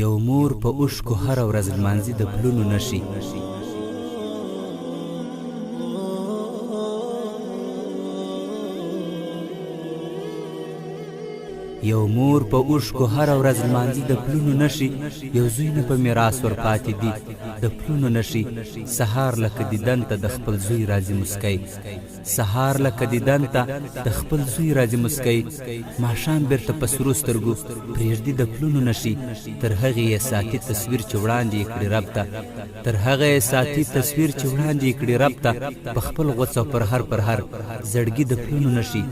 یو مور په اوښکو هره ورځ لمانځي د پلونو نښي. یو مور په اوښکو هره ورځ لمانځي د پلونو نښي. یو زوی نه په میراث ور پاتې دي د پلونو نښي. سهار لکه دیدن ته د خپل زوی راځي مسکی. سهار لکه دیدن ته د خپل زوی راځي مسکی. ماښام بیرته په سرو سترګو پرېږدي د پلونو نښي. تر هغې یې ساتي تصویر چې وړاندې یې کړي رب ته. تر هغه یې ساتي تصویر چې وړاندې یې کړي رب ته. په خپل غوڅ او پر هر زړګي د پلونو نښي.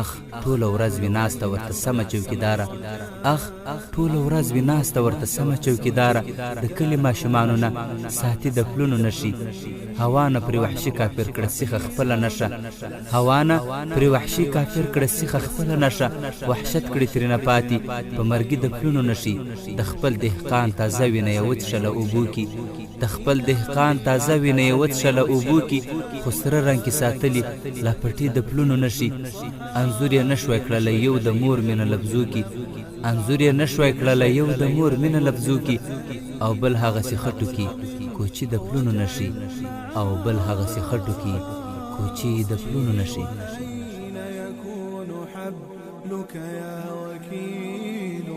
اخ ټوله ورځ وي ناسته ورته سمه چوکیداره. اخ ټوله ورځ وي ناسته ورته سمه چوکیداره. د کلي ماشومانو نه ساتي د پلونو نښي. هوا نه پرې وحشي کافر کړه سیخه خپله نشه. هوا نه پرې وحشي کافر کړه سیخه خپله نشه. وحشت کړي ترېنه پاتې په مرګي د پلونو نښي. د خپل دهقان تازه وینه یې وڅښله اوبو کې. د خپل دهقان تازه وینه یې وڅښله اوبو کې. خو سره رنګ کې ساتلي لا پټي د پلونو نښي. انځور یې نشوی کړلی یو د مور مینه لفظو کې. انځور یې نشوی کړلی یو د مور مینه لفظو کې. او بل هغسې خټو کې کوچي د پلونو نښي. او بل هغسې خټو کې کوچي د پلونو نښي. يكون حبلك يا وكيل